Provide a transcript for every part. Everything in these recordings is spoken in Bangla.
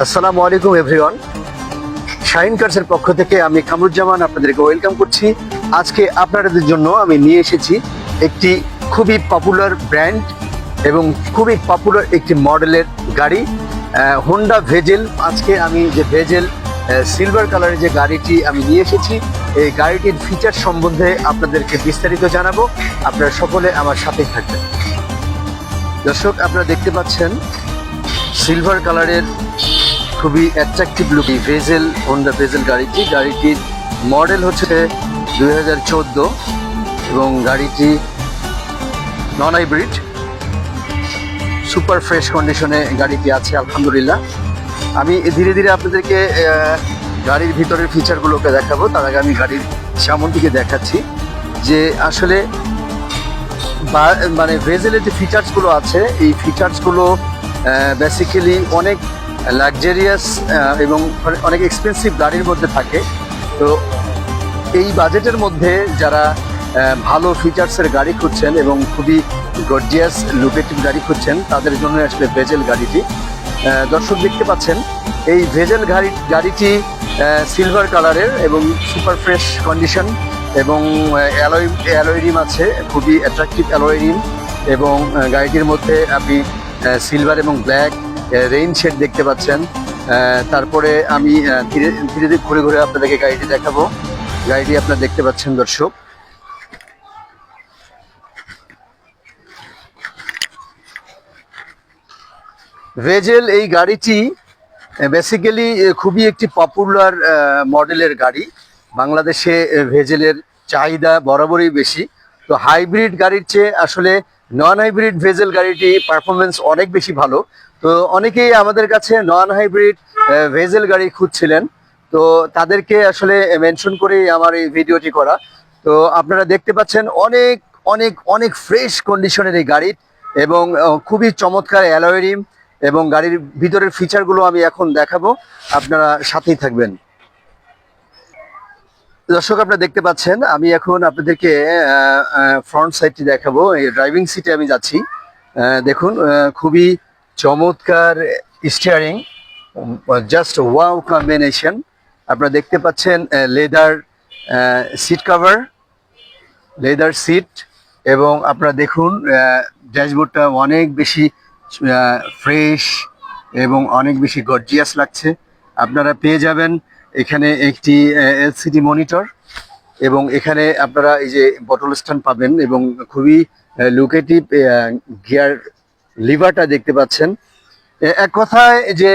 আসসালামু আলাইকুম এভরিওয়ান। শাহিন কার্সের পক্ষ থেকে আমি কামরুজ্জামান আপনাদেরকে ওয়েলকাম করছি। আজকে আপনাদের জন্য আমি নিয়ে এসেছি একটি খুবই পপুলার ব্র্যান্ড এবং খুবই পপুলার একটি মডেলের গাড়ি, হোন্ডা ভেজেল। আজকে আমি যে ভেজেল সিলভার কালারের যে গাড়িটি আমি নিয়ে এসেছি, এই গাড়িটির ফিচার সম্বন্ধে আপনাদেরকে বিস্তারিত জানাবো। আপনারা সকলে আমার সাথেই থাকবেন। দর্শক, আপনারা দেখতে পাচ্ছেন সিলভার কালারের খুবই অ্যাট্রাকটিভ লুকি ভেজেল, হোন্ডা ভেজেল গাড়িটির মডেল হচ্ছে 2014 এবং গাড়িটি নন হাইব্রিড, সুপার ফ্রেশ কন্ডিশনে গাড়িটি আছে আলহামদুলিল্লাহ। আমি ধীরে ধীরে আপনাদেরকে গাড়ির ভিতরের ফিচারগুলোকে দেখাবো। তার আগে আমি গাড়ির সামন দিকে দেখাচ্ছি যে আসলে মানে ভেজেলের যে ফিচার্সগুলো আছে, এই ফিচার্সগুলো বেসিক্যালি অনেক লাক্সারিয়াস এবং অনেক এক্সপেন্সিভ গাড়ির মধ্যে থাকে। তো এই বাজেটের মধ্যে যারা ভালো ফিচার্সের গাড়ি খুঁজছেন এবং খুবই গর্জিয়াস লুকেটিভ গাড়ি খুঁজছেন, তাদের জন্য আসলে ভেজেল গাড়িটি। দর্শক দেখতে পাচ্ছেন এই ভেজেল গাড়িটি সিলভার কালারের এবং সুপার ফ্রেশ কন্ডিশন এবং অ্যালয় রিম আছে, খুবই অ্যাট্রাকটিভ অ্যালয় রিম। এবং গাড়িটির মধ্যে আপনি সিলভার এবং ব্ল্যাক রেইন শেড দেখতে পাচ্ছেন। তারপরে আমি ধীরে ধীরে ঘুরে ঘুরে আপনাদেরকে গাড়িটি দেখাবো। গাড়িটি আপনারা দেখতে পাচ্ছেন দর্শক। ভেজেল এই গাড়িটি বেসিক্যালি খুবই একটি পপুলার মডেলের গাড়ি। বাংলাদেশে ভেজেলের চাহিদা বরাবরই বেশি। তো হাইব্রিড গাড়ির চেয়ে আসলে নন হাইব্রিড ভেজেল গাড়িটি পারফরমেন্স অনেক বেশি ভালো। তো অনেকেই আমাদের কাছে নন হাইব্রিড ভেজেল গাড়ি খুঁজছিলেন, তো তাদেরকে আসলে মেনশন করেই আমার এই ভিডিওটি করা। তো আপনারা দেখতে পাচ্ছেন অনেক অনেক অনেক ফ্রেশ কন্ডিশনের এই গাড়ির এবং খুবই চমৎকার অ্যালয় রিম এবং গাড়ির ভিতরের ফিচারগুলো আমি এখন দেখাবো, আপনারা সাথেই থাকবেন। দর্শক, আপনারা দেখতে পাচ্ছেন আমি এখন আপনাদেরকে ফ্রন্ট সাইডটি দেখাবো। এই ড্রাইভিং সিটে আমি যাচ্ছি। দেখুন খুবই চমৎকার স্টিয়ারিং, জাস্ট ওয়াও কম্বিনেশন। আপনারা দেখতে পাচ্ছেন leather seat cover, leather seat. এবং আপনারা দেখুন ড্যাশবোর্ডটা অনেক বেশি ফ্রেশ এবং অনেক বেশি গর্জিয়াস লাগছে। আপনারা পেয়ে যাবেন এখানে একটি এলসিডি মনিটর এবং এখানে আপনারা এই যে বটল স্ট্যান্ড পাবেন এবং খুবই লুকেটিভ গিয়ার লিভারটা দেখতে পাচ্ছেন। এক কথায় যে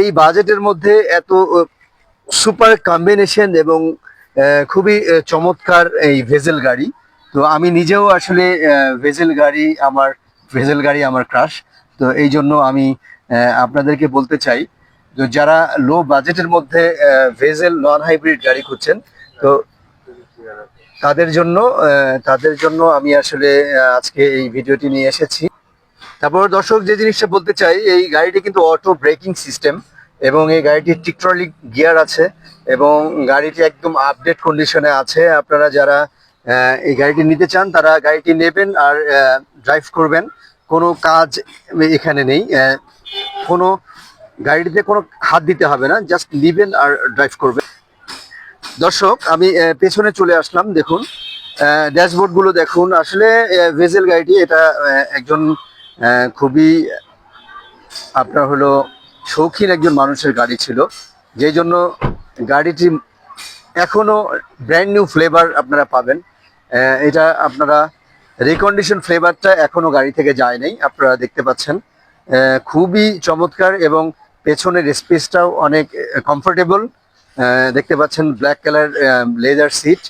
এই বাজেটের মধ্যে এত সুপার কম্বিনেশন এবং খুবই চমৎকার এই ভেজেল গাড়ি। তো আমি নিজেও আসলে ভেজেল গাড়ি আমার ক্রাশ। তো এই জন্য আমি আপনাদেরকে বলতে চাই, তো যারা লো বাজেটের মধ্যে ভেজেল নন হাইব্রিড গাড়ি খুঁজছেন, তো তাদের জন্য আমি আসলে আজকে এই ভিডিওটি নিয়ে এসেছি। তারপর দর্শক, যে জিনিসটা বলতে চাই, এই গাড়িটি কিন্তু অটো ব্রেকিং সিস্টেম এবং এই গাড়িটির টিকট্রলিক গিয়ার আছে এবং গাড়িটি একদম আপডেট কন্ডিশনে আছে। আপনারা যারা এই গাড়িটি নিতে চান তারা গাড়িটি নেবেন আর ড্রাইভ করবেন। কোনো কাজ এখানে নেই, কোনো গাড়িটিতে কোনো হাত দিতে হবে না, জাস্ট নিবেন আর ড্রাইভ করবেন। দর্শক, আমি পেছনে চলে আসলাম। দেখুন ড্যাশবোর্ডগুলো দেখুন। আসলে ভেজেল গাড়িটি এটা একজন খুবই আপনার হলো শৌখিন একজন মানুষের গাড়ি ছিল, যেই জন্য গাড়িটি এখনো ব্র্যান্ড নিউ ফ্লেভার আপনারা পাবেন। এটা আপনারা রিকন্ডিশন ফ্লেভারটা এখনো গাড়ি থেকে যায় নাই, আপনারা দেখতে পাচ্ছেন। খুবই চমৎকার এবং পেছনের স্পেসটাও অনেক কমফোর্টেবল। দেখতে পাচ্ছেন ব্ল্যাক কালার লেদার সিট,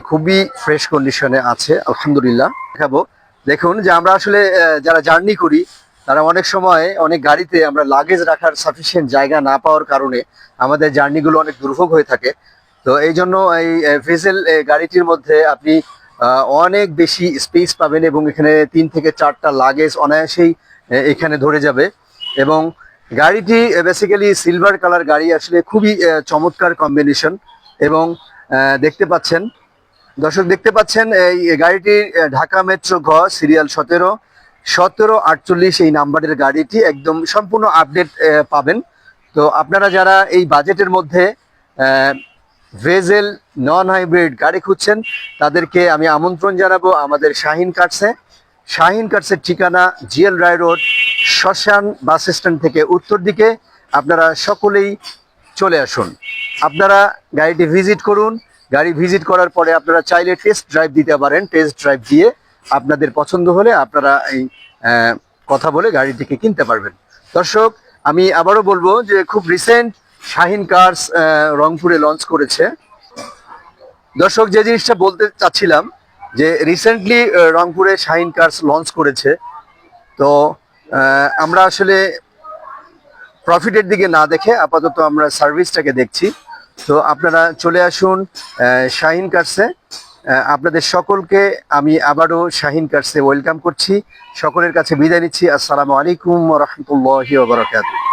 খুবই ফ্রেশ কন্ডিশনে আছে আলহামদুলিল্লাহ। দেখাবো, দেখুন যে আমরা আসলে যারা জার্নি করি তারা অনেক সময় অনেক গাড়িতে আমরা লাগেজ রাখার সাফিসিয়েন্ট জায়গা না পাওয়ার কারণে আমাদের জার্নিগুলো অনেক দুর্ভোগ হয়ে থাকে। তো এই জন্য এই ভেজেল গাড়িটির মধ্যে আপনি অনেক বেশি স্পেস পাবেন এবং এখানে 3 থেকে 4টা লাগেজ অনায়াসেই এখানে ধরে যাবে। এবং গাড়িটি বেসিক্যালি সিলভার কালার গাড়ি, আসলে খুবই চমৎকার কম্বিনেশন। এবং দেখতে পাচ্ছেন দর্শক, দেখতে পাচ্ছেন এই গাড়িটি ঢাকা মেট্রো ঘ সিরিয়াল 1748 এই নাম্বারের গাড়িটি একদম সম্পূর্ণ আপডেট পাবেন। তো আপনারা যারা এই বাজেটের মধ্যে ভেজেল নন হাইব্রিড গাড়ি খুঁজছেন তাদেরকে আমি আমন্ত্রণ জানাবো আমাদের শাহিন কার্সে। শাহিন কার্সের ঠিকানা জিএল রায় রোড, শ্মশান বাস স্ট্যান্ড থেকে উত্তর দিকে। আপনারা সকলেই চলে আসুন, আপনারা গাড়িটি ভিজিট করুন। গাড়ি ভিজিট করার পরে আপনারা চাইলে টেস্ট ড্রাইভ দিতে পারেন। টেস্ট ড্রাইভ দিয়ে আপনাদের পছন্দ হলে আপনারা এই কথা বলে গাড়িটিকে কিনতে পারবেন। দর্শক, আমি আবারও বলবো যে খুব রিসেন্ট শাহিন কার্স রংপুরে লঞ্চ করেছে। দর্শক, যে জিনিসটা বলতে চাচ্ছিলাম যে রিসেন্টলি রংপুরে শাহিন কার্স লঞ্চ করেছে। তো আমরা আসলে প্রফিটের দিকে না দেখে আপাতত আমরা সার্ভিসটাকে দেখছি। তো আপনারা চলে আসুন শাহিন কার্সে। আপনাদের সকলকে আমি আবারও শাহিন কার্সে ওয়েলকাম করছি। সকলের কাছে বিদায় নিচ্ছি। আসসালামু আলাইকুম ওয়া রাহমাতুল্লাহি ওয়া বারাকাতুহু।